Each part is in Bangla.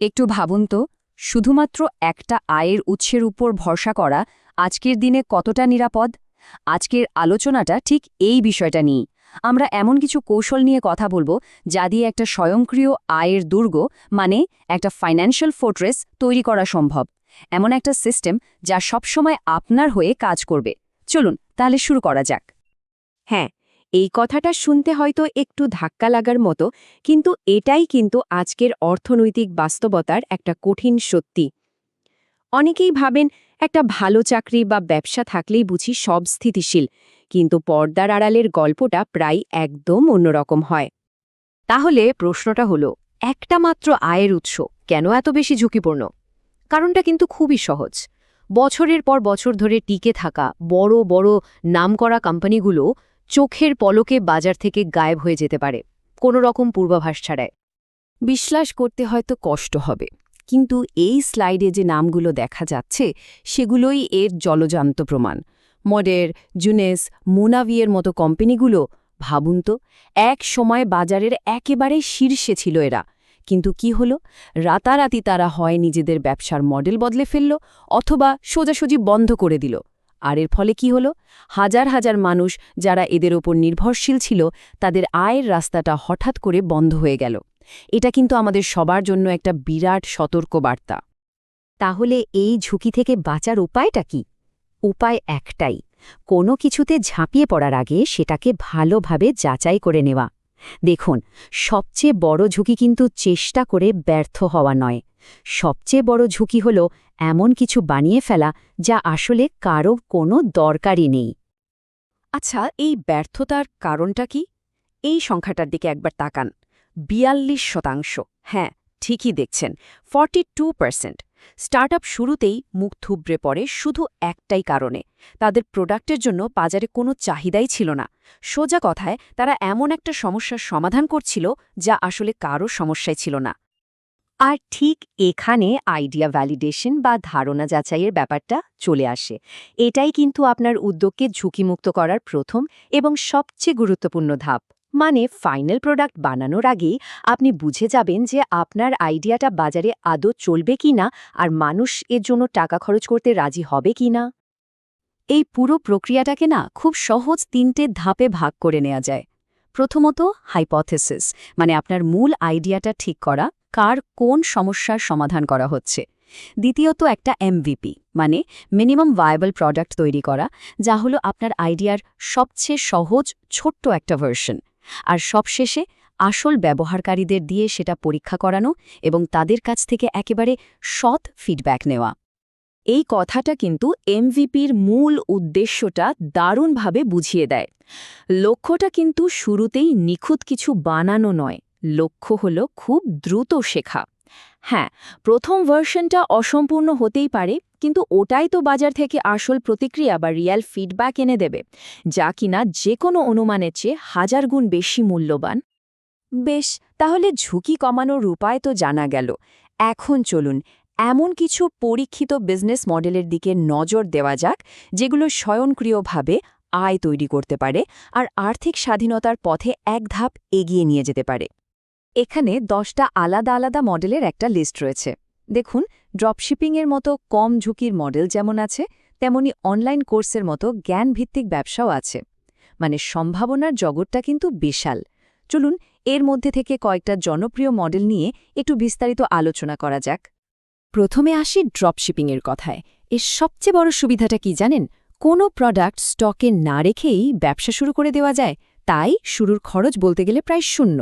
একটু ভাবুন তো, শুধুমাত্র একটা আয়ের উৎসের উপর ভরসা করা আজকের দিনে কতটা নিরাপদ? আজকের আলোচনাটা ঠিক এই বিষয়টা নিয়েই। আমরা এমন কিছু কৌশল নিয়ে কথা বলবো যা দিয়ে একটা স্বয়ংক্রিয় আয়ের দুর্গ, মানে একটা ফাইন্যান্সিয়াল ফোর্ট্রেস তৈরি করা সম্ভব। এমন একটা সিস্টেম যা সবসময় আপনার হয়ে কাজ করবে। চলুন তাহলে শুরু করা যাক। হ্যাঁ, এই কথাটা শুনতে হয়তো একটু ধাক্কা লাগার মতো, কিন্তু এটাই কিন্তু আজকের অর্থনৈতিক বাস্তবতার একটা কঠিন সত্যি। অনেকেই ভাবেন একটা ভালো চাকরি বা ব্যবসা থাকলেই বুঝি সব স্থিতিশীল, কিন্তু পর্দার আড়ালের গল্পটা প্রায় একদম অন্যরকম হয়। তাহলে প্রশ্নটা হলো, একটা মাত্র আয়ের উৎস কেন এত বেশি ঝুঁকিপূর্ণ? কারণটা কিন্তু খুবই সহজ। বছরের পর বছর ধরে টিকে থাকা বড় বড় নামকরা কোম্পানিগুলো চোখের পলকে বাজার থেকে গায়েব হয়ে যেতে পারে, কোনো রকম পূর্বাভাস ছাড়াই। বিশ্বাস করতে হয়তো কষ্ট হবে, কিন্তু এই স্লাইডে যে নামগুলো দেখা যাচ্ছে সেগুলোই এর জলজান্ত প্রমাণ। মডের, জুনেস, মোনাভিয়ের মতো কোম্পানিগুলো, ভাবুন তো, এক সময় বাজারের একেবারে শীর্ষে ছিল এরা। কিন্তু কি হলো? রাতারাতি তারা হয় নিজেদের ব্যবসার মডেল বদলে ফেলল, অথবা সোজাসুজি বন্ধ করে দিল। আর এর ফলে কি হলো? হাজার হাজার মানুষ যারা এদের ওপর নির্ভরশীল ছিল, তাদের আয়ের রাস্তাটা হঠাৎ করে বন্ধ হয়ে গেল। এটা কিন্তু আমাদের সবার জন্য একটা বিরাট সতর্কবার্তা। তাহলে এই ঝুঁকি থেকে বাঁচার উপায়টা কি? উপায় একটাই, কোনো কিছুতে ঝাঁপিয়ে পড়ার আগে সেটাকে ভালোভাবে যাচাই করে নেওয়া। দেখুন, সবচেয়ে বড় ঝুঁকি কিন্তু চেষ্টা করে ব্যর্থ হওয়া নয়। সবচেয়ে বড় ঝুঁকি হল এমন কিছু বানিয়ে ফেলা যা আসলে কারো কোনো দরকারই নেই। আচ্ছা, এই ব্যর্থতার কারণটা কি? এই সংখ্যাটার দিকে একবার তাকান। ৪২%। হ্যাঁ, ঠিকই দেখছেন, 42%। স্টার্টআপ শুরুতেই মুখ থুবড়ে পড়ে শুধু একটাই কারণে: তাদের প্রোডাক্টের জন্য বাজারে কোনো চাহিদাই ছিল না। সোজা কথায়, তারা এমন একটা সমস্যার সমাধান করছিল যা আসলে কারো সমস্যাই ছিল না। আর ঠিক এখানে আইডিয়া ভ্যালিডেশন বা ধারণা যাচাইয়ের ব্যাপারটা চলে আসে। এটাই কিন্তু আপনার উদ্যোগকে ঝুঁকিমুক্ত করার প্রথম এবং সবচেয়ে গুরুত্বপূর্ণ ধাপ। মানে ফাইনাল প্রোডাক্ট বানানোর আগেই আপনি বুঝে যাবেন যে আপনার আইডিয়াটা বাজারে আদৌ চলবে কিনা, আর মানুষ এর জন্য টাকা খরচ করতে রাজি হবে কিনা। এই পুরো প্রক্রিয়াটাকে না খুব সহজ ৩টে ধাপে ভাগ করে নেওয়া যায়। প্রথমত, হাইপোথেসিস, মানে আপনার মূল আইডিয়াটা ঠিক করা, কার কোন সমস্যার সমাধান করা হচ্ছে। দ্বিতীয়ত, একটা এমভিপি, মানে মিনিমাম ভায়াবল প্রোডাক্ট তৈরি করা, যা হলো আপনার আইডিয়ার সবচেয়ে সহজ ছোট্ট একটা ভার্সন। আর সবশেষে, আসল ব্যবহারকারীদের দিয়ে সেটা পরীক্ষা করানো এবং তাদের কাছ থেকে একেবারে সৎ ফিডব্যাক নেওয়া। এই কথাটা কিন্তু এমভিপির মূল উদ্দেশ্যটা দারুণভাবে বুঝিয়ে দেয়। লক্ষ্যটা কিন্তু শুরুতেই নিখুঁত কিছু বানানো নয়, লক্ষ্য হল খুব দ্রুত শেখা। হ্যাঁ, প্রথম ভার্সনটা অসম্পূর্ণ হতেই পারে, কিন্তু ওটাই তো বাজার থেকে আসল প্রতিক্রিয়া বা রিয়াল ফিডব্যাক এনে দেবে, যা কিনা যে কোনো অনুমানের চেয়ে হাজার গুণ বেশি মূল্যবান। বেশ, তাহলে ঝুঁকি কমানোর উপায় তো জানা গেল। এখন চলুন এমন কিছু পরীক্ষিত বিজনেস মডেলের দিকে নজর দেওয়া যাক, যেগুলো স্বয়ংক্রিয়ভাবে আয় তৈরি করতে পারে আর আর্থিক স্বাধীনতার পথে এক ধাপ এগিয়ে নিয়ে যেতে পারে। এখানে 10টা আলাদা আলাদা মডেলের একটা লিস্ট রয়েছে। দেখুন, ড্রপশিপিংয়ের মতো কম ঝুঁকির মডেল যেমন আছে, তেমনি অনলাইন কোর্সের মতো জ্ঞানভিত্তিক ব্যবসাও আছে। মানে সম্ভাবনার জগৎটা কিন্তু বিশাল। চলুন এর মধ্যে থেকে কয়েকটা জনপ্রিয় মডেল নিয়ে একটু বিস্তারিত আলোচনা করা যাক। প্রথমে আসি ড্রপশিপিংয়ের কথায়। এর সবচেয়ে বড় সুবিধাটা কি জানেন? কোনো প্রোডাক্ট স্টকে না রেখেই ব্যবসা শুরু করে দেওয়া যায়। তাই শুরুর খরচ বলতে গেলে প্রায় শূন্য।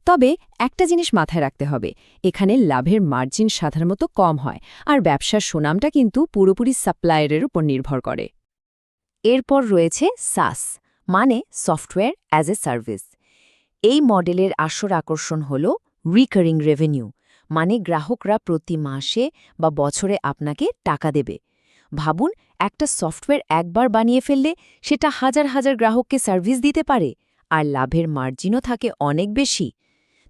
তবে একটা জিনিস মাথায় রাখতে হবে, এখানে লাভের মার্জিন সাধারণত কম হয়, আর ব্যবসার সুনামটা কিন্তু পুরোপুরি সাপ্লায়ারের উপর নির্ভর করে। এরপর রয়েছে সাস, মানে সফটওয়্যার অ্যাজ এ সার্ভিস। এই মডেলের আসল আকর্ষণ হল রিকারিং রেভিনিউ, মানে গ্রাহকরা প্রতি মাসে বা বছরে আপনাকে টাকা দেবে। ভাবুন, একটা সফটওয়্যার একবার বানিয়ে ফেললে সেটা হাজার হাজার গ্রাহককে সার্ভিস দিতে পারে, আর লাভের মার্জিনও থাকে অনেক বেশি।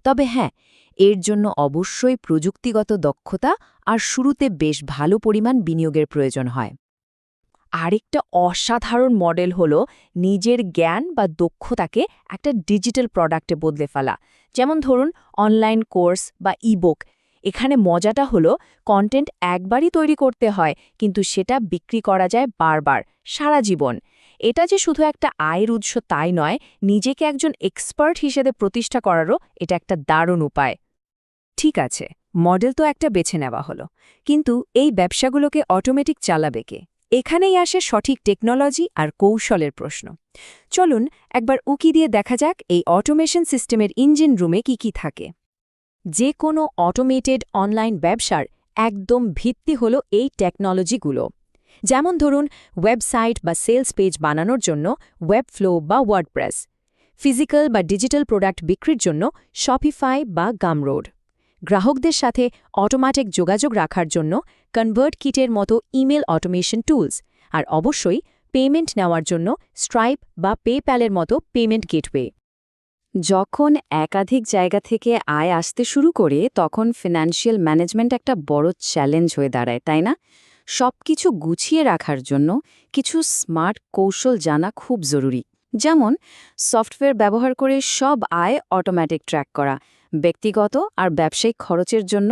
তবে হ্যাঁ, এর জন্য অবশ্যই প্রযুক্তিগত দক্ষতা আর শুরুতে বেশ ভালো পরিমাণ বিনিয়োগের প্রয়োজন হয়। আরেকটা অসাধারণ মডেল হল নিজের জ্ঞান বা দক্ষতাকে একটা ডিজিটাল প্রোডাক্টে বদলে ফেলা। যেমন ধরুন অনলাইন কোর্স বা ইবুক। এখানে মজাটা হলো কন্টেন্ট একবারই তৈরি করতে হয়, কিন্তু সেটা বিক্রি করা যায় বারবার, সারা জীবন। এটা যে শুধু একটা আয়ের উৎস তাই নয়, নিজেকে একজন এক্সপার্ট হিসেবে প্রতিষ্ঠা করারও এটা একটা দারুণ উপায়। ঠিক আছে, মডেল তো একটা বেছে নেওয়া হলো, কিন্তু এই ব্যবসাগুলোকে অটোমেটিক চালাবে কে? এখানেই আসে সঠিক টেকনোলজি আর কৌশলের প্রশ্ন। চলুন একবার উকি দিয়ে দেখা যাক এই অটোমেশন সিস্টেমের ইঞ্জিন রুমে কি থাকে। যে কোনো অটোমেটেড অনলাইন ব্যবসার একদম ভিত্তি হলো এই টেকনোলজিগুলো। যেমন ধরুন, ওয়েবসাইট বা সেলস পেজ বানানোর জন্য ওয়েবফ্লো বা ওয়ার্ডপ্রেস, ফিজিক্যাল বা ডিজিটাল প্রোডাক্ট বিক্রির জন্য শপিফাই বা গামরোড, গ্রাহকদের সাথে অটোমেটিক যোগাযোগ রাখার জন্য কনভার্ট কিটের মতো ইমেল অটোমেশন টুলস, আর অবশ্যই পেমেন্ট নেওয়ার জন্য স্ট্রাইপ বা পেপ্যালের মতো পেমেন্ট গেটওয়ে। যখন একাধিক জায়গা থেকে আয় আসতে শুরু করে, তখন ফিনান্সিয়াল ম্যানেজমেন্ট একটা বড় চ্যালেঞ্জ হয়ে দাঁড়ায়, তাই না? সবকিছু গুছিয়ে রাখার জন্য কিছু স্মার্ট কৌশল জানা খুব জরুরি। যেমন সফটওয়্যার ব্যবহার করে সব আয় অটোমেটিক ট্র্যাক করা, ব্যক্তিগত আর ব্যবসায়িক খরচের জন্য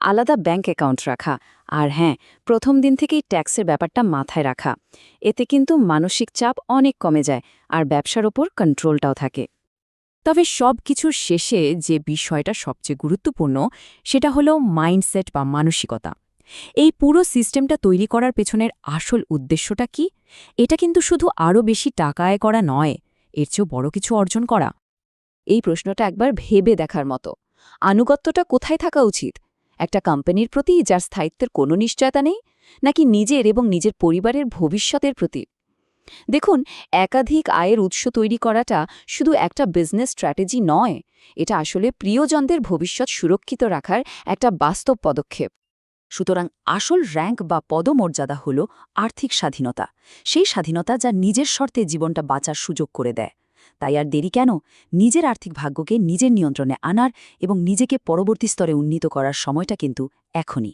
আলাদা ব্যাংক অ্যাকাউন্ট রাখা, আর হ্যাঁ, প্রথম দিন থেকেই ট্যাক্সের ব্যাপারটা মাথায় রাখা। এতে কিন্তু মানসিক চাপ অনেক কমে যায় আর ব্যবসার ওপর কন্ট্রোলটাও থাকে। তবে সব কিছুর শেষে যে বিষয়টা সবচেয়ে গুরুত্বপূর্ণ, সেটা হলো মাইন্ডসেট বা মানসিকতা। এই পুরো সিস্টেমটা তৈরি করার পেছনের আসল উদ্দেশ্যটা কি? এটা কিন্তু শুধু আরও বেশি টাকা আয় করা নয়, এর চেয়েও বড় কিছু অর্জন করা। এই প্রশ্নটা একবার ভেবে দেখার মতো। আনুগত্যটা কোথায় থাকা উচিত? একটা কোম্পানির প্রতি যার স্থায়িত্বের কোনো নিশ্চয়তা নেই, নাকি নিজের এবং নিজের পরিবারের ভবিষ্যতের প্রতি? দেখুন, একাধিক আয়ের উৎস তৈরি করাটা শুধু একটা বিজনেস স্ট্র্যাটেজি নয়, এটা আসলে প্রিয়জনদের ভবিষ্যৎ সুরক্ষিত রাখার একটা বাস্তব পদক্ষেপ। সুতরাং আসল র্যাঙ্ক বা পদমর্যাদা হল আর্থিক স্বাধীনতা, সেই স্বাধীনতা যা নিজের শর্তে জীবনটা বাঁচার সুযোগ করে দেয়। তাই আর দেরি কেন? নিজের আর্থিক ভাগ্যকে নিজের নিয়ন্ত্রণে আনার এবং নিজেকে পরবর্তী স্তরে উন্নীত করার সময়টা কিন্তু এখনই।